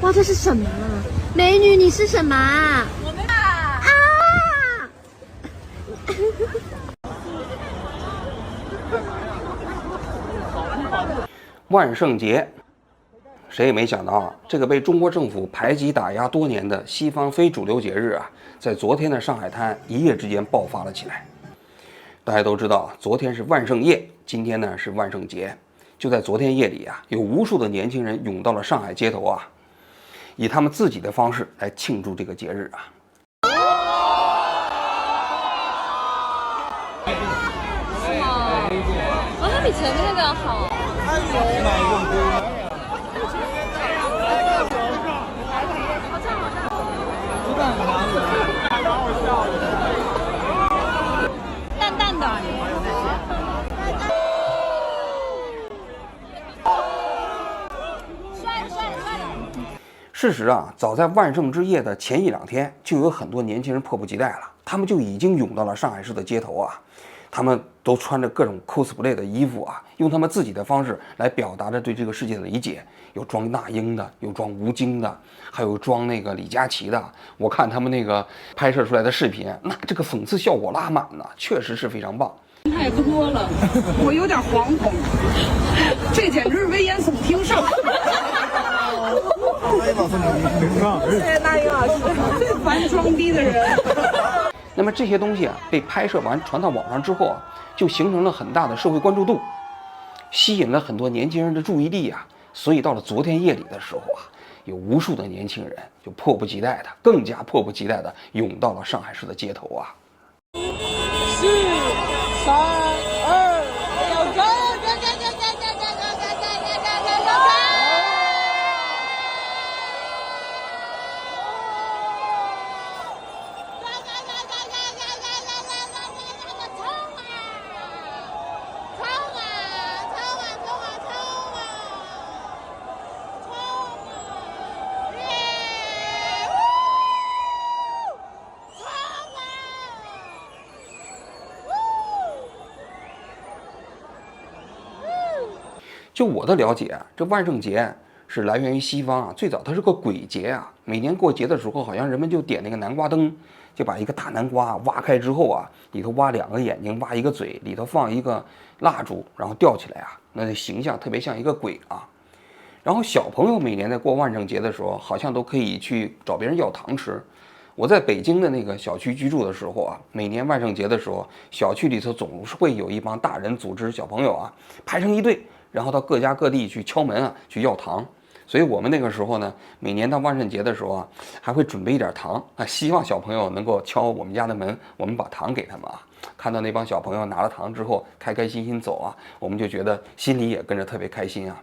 哇，这是什么啊？美女，你是什么啊？我们啊！万圣节，谁也没想到啊，这个被中国政府排挤打压多年的西方非主流节日啊，在昨天的上海滩一夜之间爆发了起来。大家都知道，昨天是万圣夜，今天呢是万圣节。就在昨天夜里啊，有无数的年轻人涌到了上海街头啊，以他们自己的方式来庆祝这个节日啊。是吗？哦，它比前面那个好。淡淡的。事实啊，早在万圣之夜的前1-2天，就有很多年轻人迫不及待了，他们就已经涌到了上海市的街头啊。他们都穿着各种 cosplay 的衣服啊，用他们自己的方式来表达着对这个世界的理解。有装那英的，有装吴京的，还有装那个李佳琦的。我看他们那个拍摄出来的视频，那这个讽刺效果拉满呢，确实是非常棒。太多了，我有点惶恐，这简直是危言耸听上。谢谢大英老师，最烦装逼的人。那么这些东西啊，被拍摄完传到网上之后啊，就形成了很大的社会关注度，吸引了很多年轻人的注意力啊。所以到了昨天夜里的时候啊，有无数的年轻人就迫不及待的，更加迫不及待的涌到了上海市的街头啊。4、3、2，要走！就我的了解啊，这万圣节是来源于西方啊，最早它是个鬼节啊。每年过节的时候，好像人们就点那个南瓜灯，就把一个大南瓜挖开之后啊，里头挖2个眼睛，挖一个嘴，里头放一个蜡烛，然后吊起来啊，那形象特别像一个鬼啊。然后小朋友每年在过万圣节的时候，好像都可以去找别人要糖吃。我在北京的那个小区居住的时候啊，每年万圣节的时候，小区里头总是会有一帮大人组织小朋友啊，排成一队，然后到各家各地去敲门啊，去要糖。所以我们那个时候呢，每年到万圣节的时候啊，还会准备一点糖啊，希望小朋友能够敲我们家的门，我们把糖给他们啊。看到那帮小朋友拿了糖之后，开开心心走啊，我们就觉得心里也跟着特别开心啊。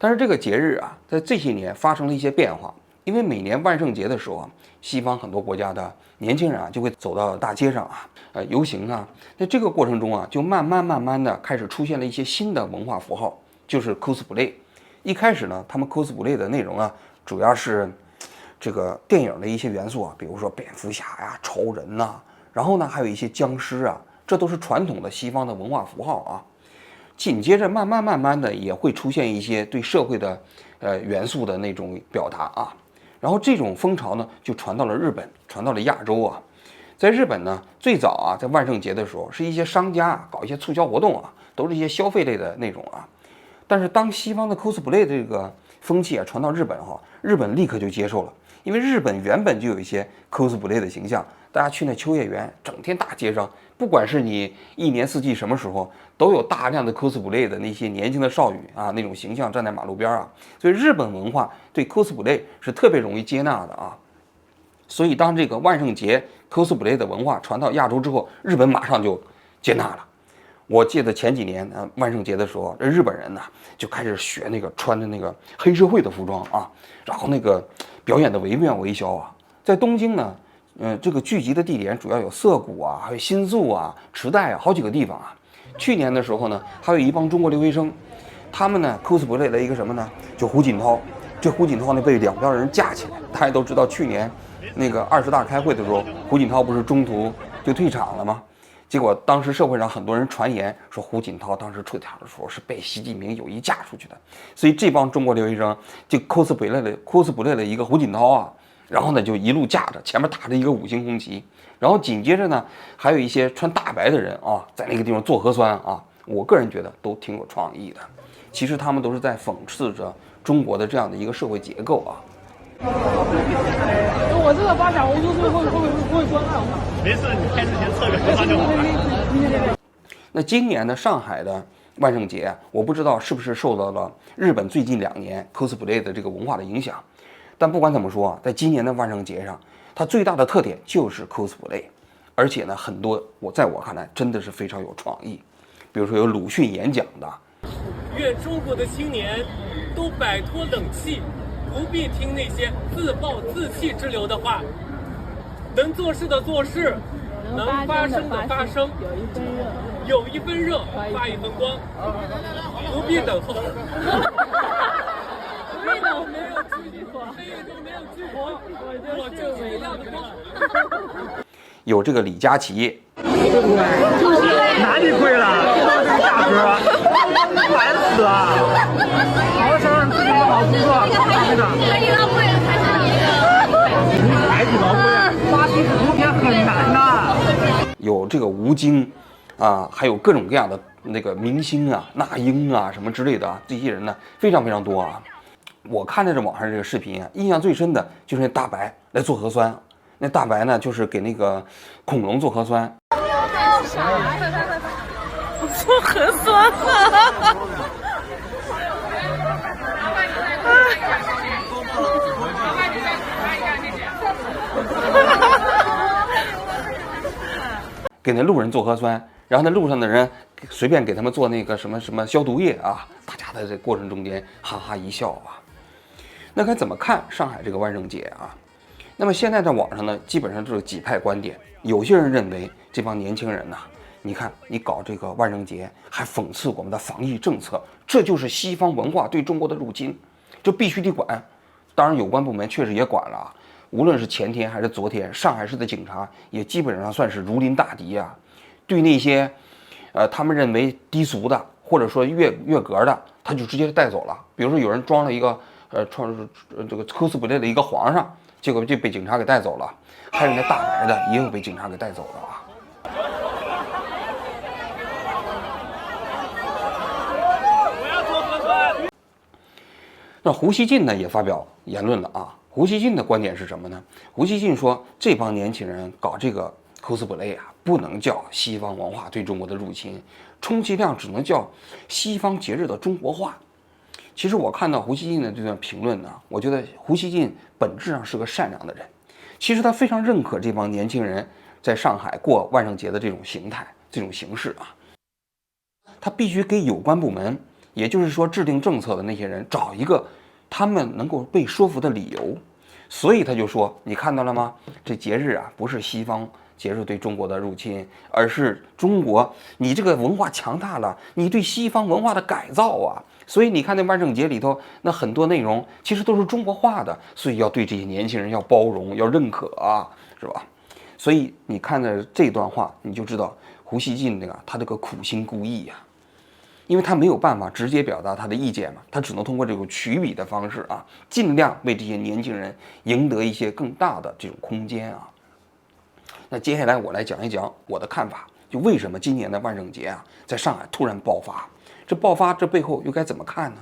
但是这个节日啊，在这些年发生了一些变化，因为每年万圣节的时候啊，西方很多国家的年轻人啊就会走到大街上啊，游行啊。在这个过程中啊，就慢慢的开始出现了一些新的文化符号，就是 cosplay。一开始呢，他们 cosplay 的内容啊，主要是这个电影的一些元素啊，比如说蝙蝠侠呀、超人呐，然后呢还有一些僵尸啊，这都是传统的西方的文化符号啊。紧接着慢慢的也会出现一些对社会的元素的那种表达啊。然后这种风潮呢，就传到了日本，传到了亚洲啊。在日本呢，最早啊，在万圣节的时候，是一些商家啊搞一些促销活动啊，都是一些消费类的内容啊。但是当西方的 cosplay 这个风气啊传到日本哈，日本立刻就接受了，因为日本原本就有一些 cosplay 的形象，大家去那秋叶原，整天大街上，不管是你一年四季什么时候，都有大量的 cosplay 的那些年轻的少女啊，那种形象站在马路边啊，所以日本文化对 cosplay 是特别容易接纳的啊。所以当这个万圣节 cosplay 的文化传到亚洲之后，日本马上就接纳了。我记得前几年万圣节的时候，日本人呢就开始学那个穿着那个黑社会的服装啊，然后那个表演的惟妙惟肖啊。在东京呢，这个聚集的地点主要有涩谷啊，还有新宿啊、池袋啊，好几个地方啊。去年的时候呢，还有一帮中国留学生，他们呢 cosplay 了一个什么呢？就胡锦涛。这胡锦涛呢被两边人架起来。大家都知道，去年那个20大开会的时候，胡锦涛不是中途就退场了吗？结果当时社会上很多人传言说胡锦涛当时出场的时候是被习近平有意嫁出去的，所以这帮中国留学生就 cosplay 了一个胡锦涛啊，然后呢就一路架着，前面打着一个5星红旗，然后紧接着呢还有一些穿大白的人啊，在那个地方做核酸啊，我个人觉得都挺有创意的。其实他们都是在讽刺着中国的这样的一个社会结构啊。我这个发展，我会说那话。没事，你开始先测个核酸就好了。那今年的上海的万圣节，我不知道是不是受到了日本最近2年 cosplay 的这个文化的影响，但不管怎么说啊，在今年的万圣节上，它最大的特点就是 cosplay， 而且呢，很多在我看来真的是非常有创意，比如说有鲁迅演讲的。愿中国的青年都摆脱冷气，不必听那些自暴自弃之流的话，能做事的做事，能发声的发声，有一分热发一分光，不必等候。没有剧火，我就是一样的光。有这个李佳琦，哪里贵了？大哥，烦死了！好好想想自己的好工作，真的。海底捞贵了才是一个。海底捞贵，发起图片很难的。有这个吴京啊，还有各种各样的那个明星啊，那英啊什么之类的啊，这些人呢非常非常多啊。我看着这网上这个视频啊，印象最深的就是那大白来做核酸。那大白呢，就是给那个恐龙做核酸。做核酸啊！给那路人做核酸，然后那路上的人随便给他们做那个什么什么消毒液啊，大家在这过程中间哈哈一笑啊。那该怎么看上海这个万圣节啊？那么现在在网上呢，基本上就是几派观点。有些人认为这帮年轻人呐，你看你搞这个万圣节，还讽刺我们的防疫政策，这就是西方文化对中国的入侵，这必须得管。当然，有关部门确实也管了啊。无论是前天还是昨天，上海市的警察也基本上算是如临大敌啊。对那些，他们认为低俗的或者说越格的，他就直接带走了。比如说有人装了一个这个 cosplay 的一个皇上。结果就被警察给带走了，还有那大白的也有被警察给带走的啊。那胡锡进呢也发表言论了啊。胡锡进的观点是什么呢？胡锡进说，这帮年轻人搞这个 cosplay 啊，不能叫西方文化对中国的入侵，充其量只能叫西方节日的中国化。其实我看到胡锡进的这段评论呢，我觉得胡锡进本质上是个善良的人。其实他非常认可这帮年轻人在上海过万圣节的这种形态、这种形式啊。他必须给有关部门，也就是说制定政策的那些人，找一个他们能够被说服的理由。所以他就说：“你看到了吗？这节日啊，不是西方节日对中国的入侵，而是中国你这个文化强大了，你对西方文化的改造啊。”所以你看那万圣节里头，那很多内容其实都是中国化的，所以要对这些年轻人要包容，要认可啊，是吧？所以你看着这段话，你就知道胡锡进他这个苦心孤诣呀，因为他没有办法直接表达他的意见嘛，他只能通过这种曲笔的方式啊，尽量为这些年轻人赢得一些更大的这种空间啊。那接下来我来讲一讲我的看法，就为什么今年的万圣节啊，在上海突然爆发。这爆发这背后又该怎么看呢？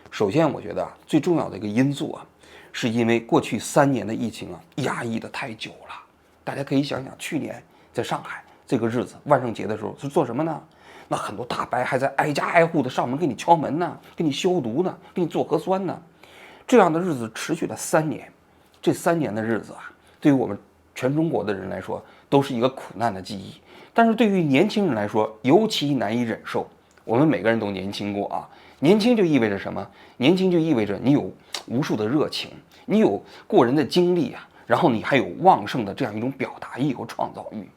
首先，我觉得最重要的一个因素啊，是因为过去3年的疫情啊，压抑的太久了。大家可以想想，去年在上海这个日子，万圣节的时候是做什么呢？那很多大白还在挨家挨户的上门给你敲门呢，给你消毒呢，给你做核酸呢。这样的日子持续了3年，这3年的日子啊，对于我们全中国的人来说，都是一个苦难的记忆。但是对于年轻人来说，尤其难以忍受。我们每个人都年轻过啊，年轻就意味着什么？年轻就意味着你有无数的热情，你有过人的经历啊，然后你还有旺盛的这样一种表达欲和创造欲。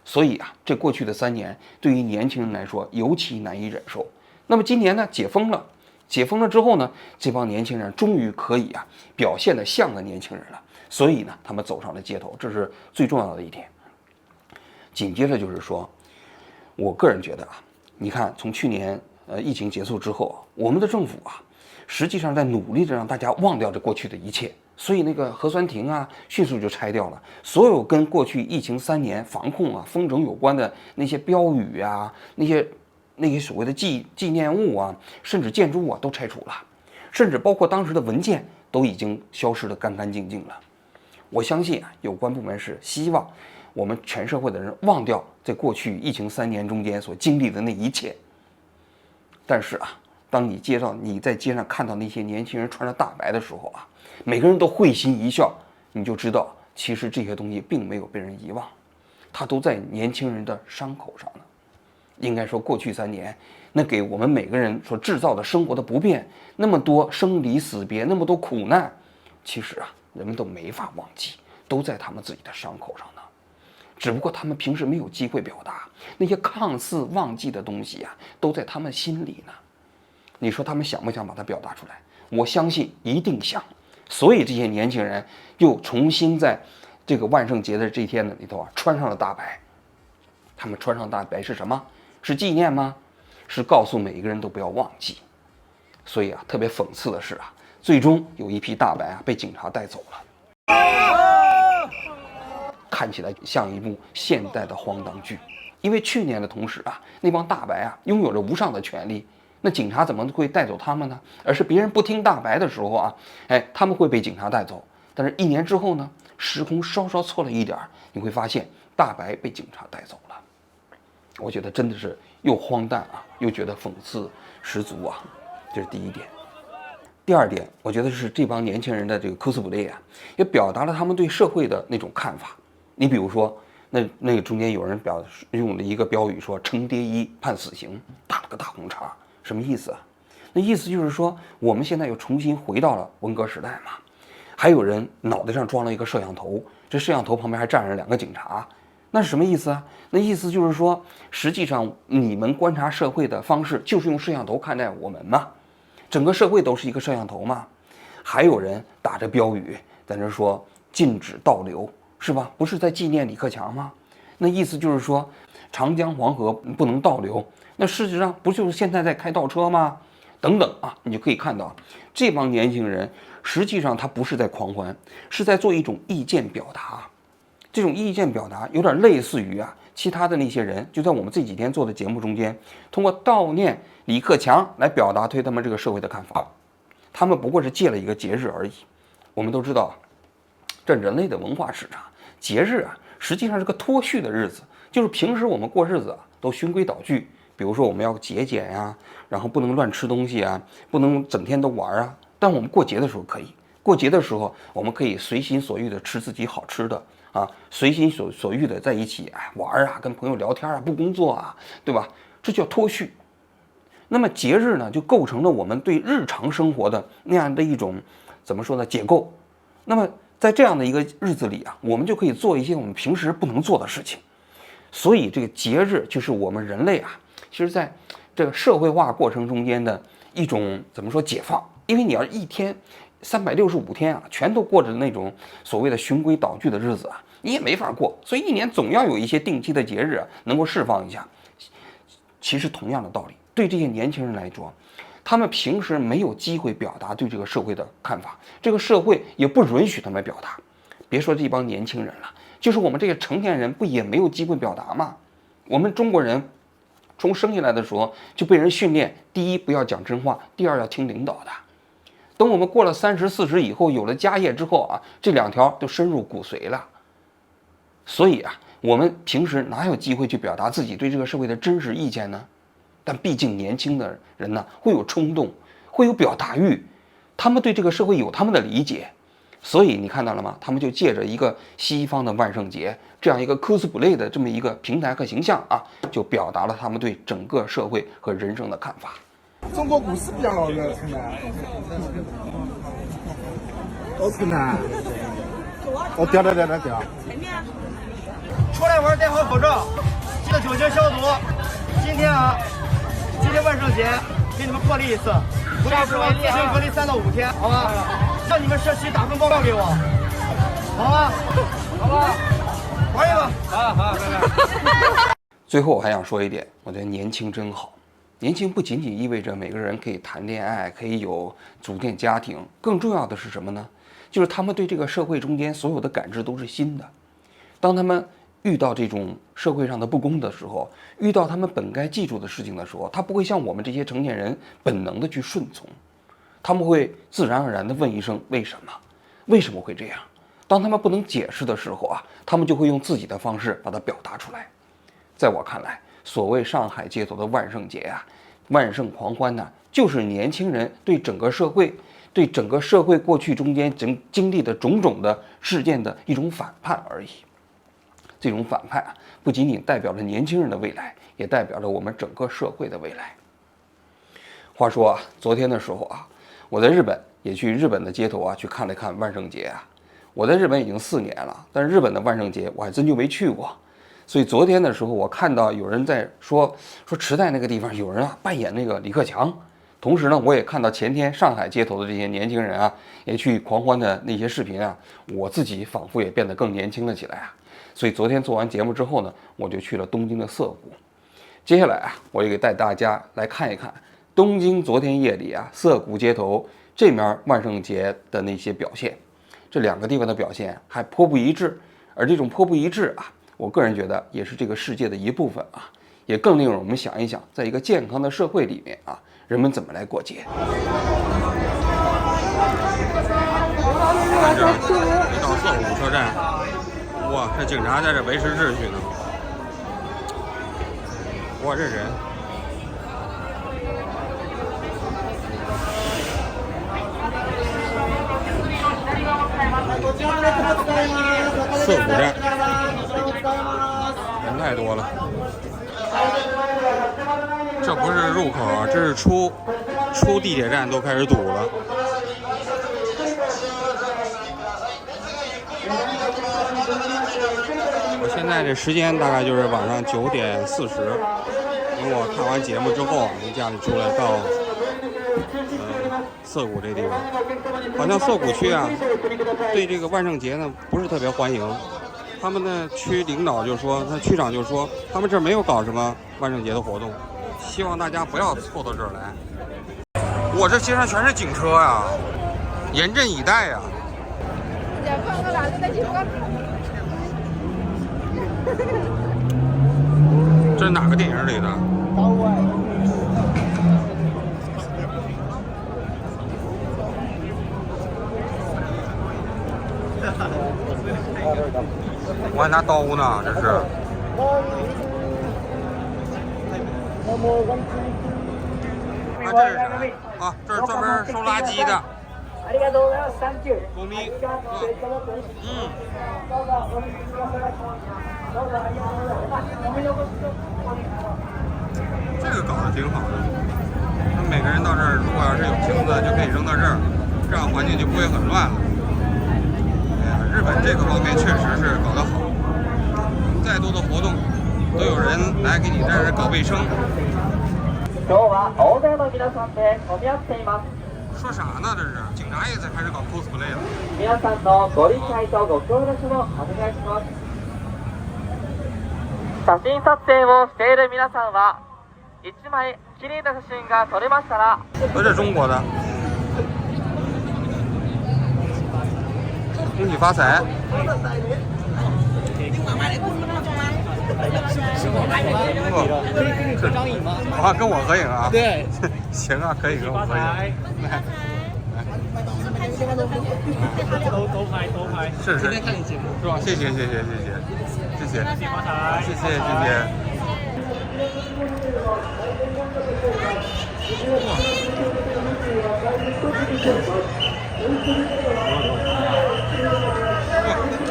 所以啊，这过去的3年对于年轻人来说尤其难以忍受。那么今年呢，解封了之后呢，这帮年轻人终于可以啊表现得像个年轻人了。所以呢，他们走上了街头，这是最重要的一点。紧接着就是说，我个人觉得啊，你看从去年疫情结束之后啊，我们的政府啊，实际上在努力的让大家忘掉这过去的一切。所以那个核酸亭啊，迅速就拆掉了，所有跟过去疫情3年防控啊、封城有关的那些标语啊、那些所谓的纪念物啊，甚至建筑物啊都拆除了，甚至包括当时的文件都已经消失得干干净净了。我相信啊，有关部门是希望我们全社会的人忘掉在过去疫情3年中间所经历的那一切。但是啊，当你在街上看到那些年轻人穿着大白的时候啊，每个人都会心一笑，你就知道其实这些东西并没有被人遗忘，它都在年轻人的伤口上呢。应该说过去3年那给我们每个人所制造的生活的不便，那么多生离死别，那么多苦难，其实啊人们都没法忘记，都在他们自己的伤口上呢。只不过他们平时没有机会表达，那些看似忘记的东西啊都在他们心里呢。你说他们想不想把它表达出来？我相信一定想。所以这些年轻人又重新在这个万圣节的这天里头啊穿上了大白。他们穿上大白是什么？是纪念吗？是告诉每一个人都不要忘记。所以啊，特别讽刺的是啊，最终有一批大白啊被警察带走了，看起来像一部现代的荒诞剧。因为去年的同时啊，那帮大白啊拥有着无上的权利。那警察怎么会带走他们呢？而是别人不听大白的时候啊，他们会被警察带走。但是1年之后呢，时空稍稍错了一点，你会发现大白被警察带走了。我觉得真的是又荒诞啊，又觉得讽刺十足啊，这是第一点。第二点，我觉得是这帮年轻人的这个 cosplay 啊，也表达了他们对社会的那种看法。你比如说，那个中间有人用了一个标语说“程蝶衣判死刑”，打了个大红叉。什么意思啊？那意思就是说，我们现在又重新回到了文革时代嘛。还有人脑袋上装了一个摄像头，这摄像头旁边还站着2个警察，那是什么意思啊？那意思就是说，实际上你们观察社会的方式就是用摄像头看待我们嘛，整个社会都是一个摄像头嘛。还有人打着标语在那说禁止倒流，是吧？不是在纪念李克强吗？那意思就是说，长江黄河不能倒流。那事实上不就是现在在开倒车吗？等等啊，你就可以看到这帮年轻人实际上他不是在狂欢，是在做一种意见表达。这种意见表达有点类似于啊，其他的那些人就在我们这几天做的节目中间，通过悼念李克强来表达对他们这个社会的看法。他们不过是借了一个节日而已。我们都知道，这人类的文化史上，节日啊实际上是个脱序的日子，就是平时我们过日子啊都循规蹈矩。比如说我们要节俭呀，然后不能乱吃东西啊，不能整天都玩啊。但我们过节的时候可以，过节的时候我们可以随心所欲的吃自己好吃的啊，随心所欲的在一起玩啊，跟朋友聊天啊，不工作啊，对吧？这叫脱序。那么节日呢，就构成了我们对日常生活的那样的一种怎么说呢解构。那么在这样的一个日子里啊，我们就可以做一些我们平时不能做的事情。所以这个节日就是我们人类啊，其实在这个社会化过程中间的一种怎么说解放。因为你要一天365天啊，全都过着那种所谓的循规蹈矩的日子啊，你也没法过。所以1年总要有一些定期的节日啊，能够释放一下。其实同样的道理，对这些年轻人来说，他们平时没有机会表达对这个社会的看法，这个社会也不允许他们表达。别说这帮年轻人了，就是我们这些成年人不也没有机会表达吗？我们中国人从生下来的时候就被人训练，第一不要讲真话，第二要听领导的。等我们过了30、40以后，有了家业之后啊，这2条都深入骨髓了。所以啊，我们平时哪有机会去表达自己对这个社会的真实意见呢？但毕竟年轻的人呢，会有冲动，会有表达欲，他们对这个社会有他们的理解。所以你看到了吗？他们就借着一个西方的万圣节这样一个 cosplay 的这么一个平台和形象啊，就表达了他们对整个社会和人生的看法。中国股市比较老热，城南。城南。我掉。出来玩戴好口罩，记得酒精消毒。今天万圣节给你们破例一次，回去之后自行隔离3到5天，好吧？让你们社区打份报告给我，好吧？好吧，玩一个。好，拜拜。最后我还想说一点，我觉得年轻真好。年轻不仅仅意味着每个人可以谈恋爱，可以有组建家庭，更重要的是什么呢？就是他们对这个社会中间所有的感知都是新的。当他们遇到这种社会上的不公的时候，遇到他们本该记住的事情的时候，他不会像我们这些成年人本能的去顺从，他们会自然而然的问一声为什么？为什么会这样？当他们不能解释的时候啊，他们就会用自己的方式把它表达出来。在我看来，所谓上海街头的万圣节啊，万圣狂欢呢，就是年轻人对整个社会过去中间经历的种种的事件的一种反叛而已。这种反叛啊，不仅仅代表着年轻人的未来，也代表着我们整个社会的未来。话说啊，昨天的时候啊，我在日本也去日本的街头啊去看了看万圣节啊。我在日本已经4年了，但是日本的万圣节我还真就没去过。所以昨天的时候，我看到有人在说池袋那个地方有人啊扮演那个李克强，同时呢，我也看到前天上海街头的这些年轻人啊，也去狂欢的那些视频啊，我自己仿佛也变得更年轻了起来啊。所以昨天做完节目之后呢，我就去了东京的涩谷。接下来啊，我也给带大家来看一看东京昨天夜里啊涩谷街头这面万圣节的那些表现。这2个地方的表现还颇不一致，而这种颇不一致啊，我个人觉得也是这个世界的一部分啊，也更令我们想一想，在一个健康的社会里面啊，人们怎么来过节。看这一到涩谷车站，哇，这警察在这维持秩序呢。哇，这人。涩谷站人太多了，这不是入口啊，这是出地铁站都开始堵了。我现在这时间大概就是晚上9点40，等我看完节目之后啊，从家里出来到涩谷这地方，好像涩谷区啊，对这个万圣节呢不是特别欢迎。他们的区领导就说，他区长就说，他们这儿没有搞什么万圣节的活动，希望大家不要凑到这儿来。我这街上全是警车呀，严阵以待呀。这是哪个电影里的？我还拿刀呢，这是。啊，这是啥？啊，这是专门收垃圾的。公民。这个搞得挺好的。那每个人到这儿，如果要是有瓶子，就可以扔到这儿，这样环境就不会很乱了。日本这个方面确实是搞得好，再多的活动都有人来给你在这搞卫生。说啥呢？这是警察也在开始搞 cosplay 了。皆さんのご理解とご協力をお願いします。写真撮影をしている皆さんは1枚きれいな写真が撮れましたら。这是中国的。恭喜发财！这张影吗？啊，跟我合影啊？对，行啊，可以跟我合影。都拍。是。今天看你节目是吧？谢谢。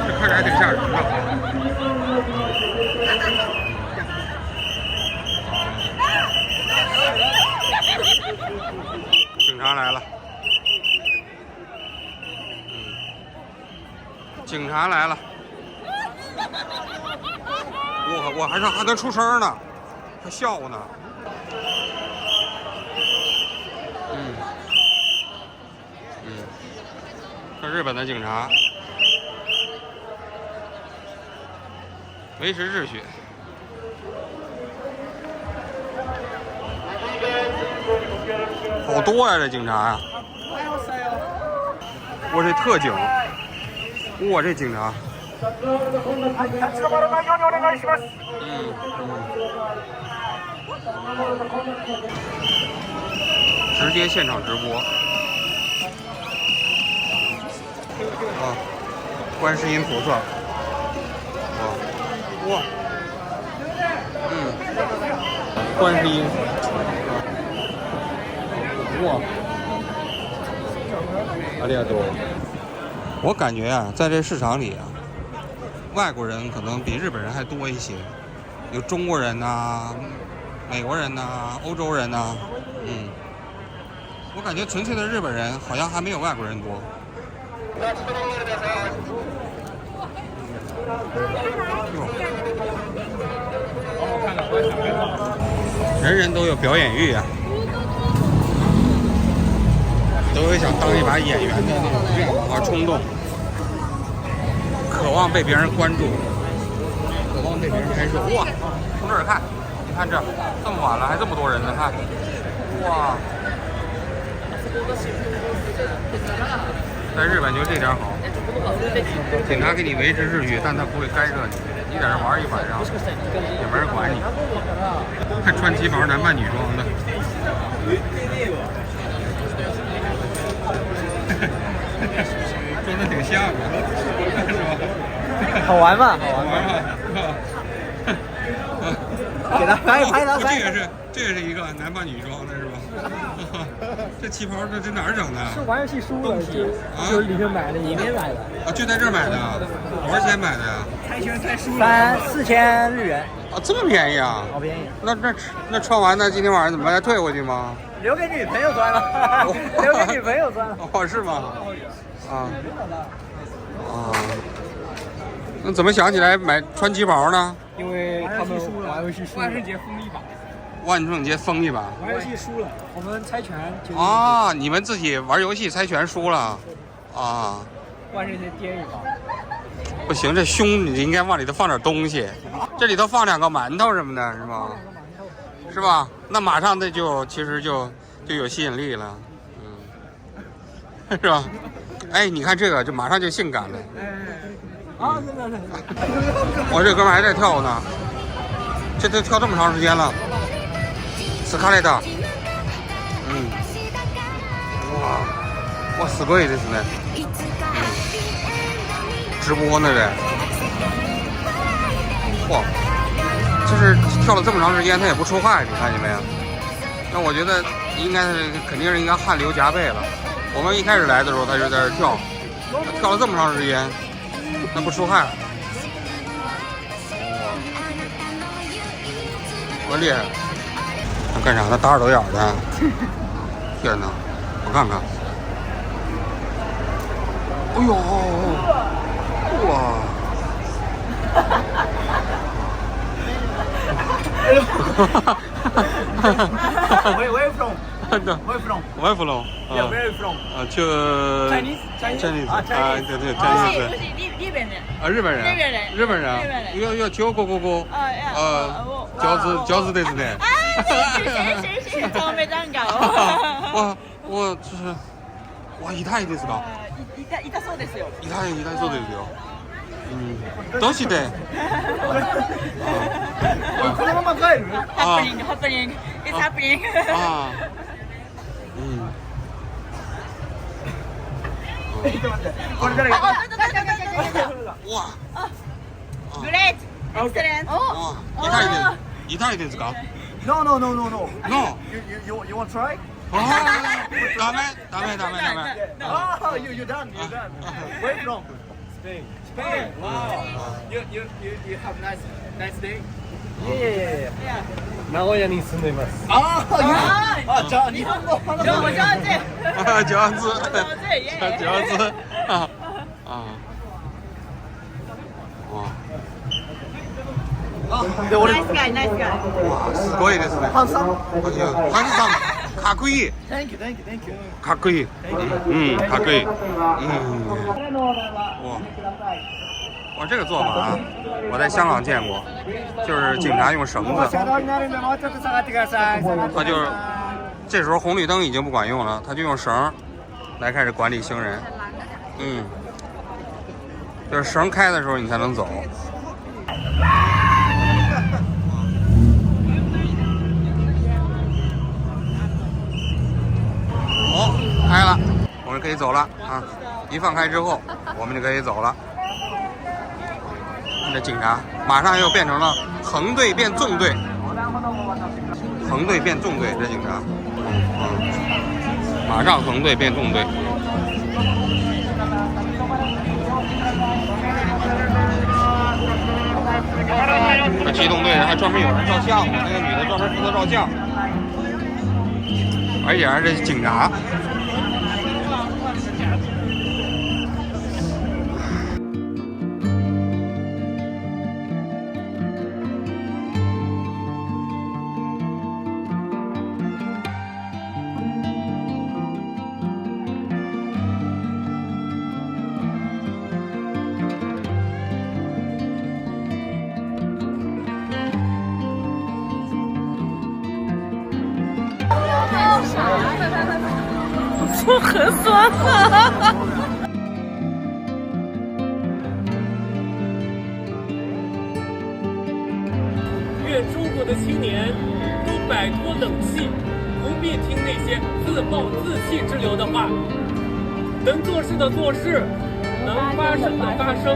这看着还挺吓人的。警察来了。警察来了。我还能出声呢，还笑呢。这日本的警察维持秩序。好多呀，这警察呀！我这特警，哇，这警察。直接现场直播。啊，观世音菩萨。哇，观世音。哇，阿里亚多。我感觉啊，在这市场里啊，外国人可能比日本人还多一些，有中国人呐、美国人呐、欧洲人呐、我感觉纯粹的日本人好像还没有外国人多。人人都有表演欲啊，都有想当一把演员的那种愿望和冲动，渴望被别人关注，渴望被别人拍摄。哇，从这儿看，你看这么晚了还这么多人呢，看，哇，在日本就这点好，警察给你维持秩序，但他不会干涉你，你在这玩一晚上，也没人管你。还穿旗袍，男扮女装的。装的挺像的，是吧？好玩嘛，好玩嘛，是吧？给他拍一拍他。这也是一个男扮女装的是吧？这旗袍这哪儿整的？是玩游戏输了，就是里面买的，里面买的。啊，就在这儿买的，多少钱买的呀？猜拳猜输了，4000日元。啊，这么便宜啊？好便宜。那穿完呢？今天晚上怎么再退回去吗？留给女朋友穿了，留给女朋友穿了。哦，是吗？啊。那怎么想起来穿旗袍呢？因为他们玩游戏输了。万圣节疯一把。万圣节疯一把。玩游戏输了，我们猜拳。啊，你们自己玩游戏猜拳输了，啊。万圣节颠一把。不行，这胸你应该往里头放点东西，这里头放2个馒头什么的，是吗？是吧？那马上其实就有吸引力了，是吧？哎，你看这马上就性感了。啊，真的。我这哥们还在跳呢，这都跳这么长时间了。斯卡列达，哇，すごいですね。直播呢这，哇，就是跳了这么长时间，他也不出汗，你看见没有？那我觉得肯定是应该汗流浃背了。我们一开始来的时候，他就在这跳，跳了这么长时间，他不出汗，多厉害！他干啥呢？打耳朵眼的？天哪！我看看，哎呦！哇！Where from? Where from? Yeah, where from? 就 Chinese 啊，对 Chinese。日本人。要求go。饺子ですね。是超没长高。我这是。哇，痛いですか？痛そうですよ。痛そうですよ。どうして？このまま帰る？ハプニング。It's happening。これ誰が？哇。Great。Excellent。痛いですか？ No. No. You want to try? ダメ。Oh, you done. Where from? Spain. Wow. You have nice day. Yeah. 名古屋に住んでいます。じゃあ日本語話せる。上手。ナイスガイ。わあ、すごいですね。ハンサムかっこいい。Thank you. かっこいい。かっこいい。哇，这个做法我在香港见过，就是警察用绳子，他就是这时候红绿灯已经不管用了，他就用绳来开始管理行人。就是绳开的时候你才能走。哦，开了，我们可以走了啊！一放开之后，我们就可以走了。这警察马上又变成了横队变纵队，横队变纵队，这警察，马上横队变纵队。这机动队还专门有人照相呢，那个女的专门负责照相，而且还是警察。做核酸了。愿中国的青年都摆脱冷气，不必听那些自暴自弃之流的话，能做事的做事，能发声的发声。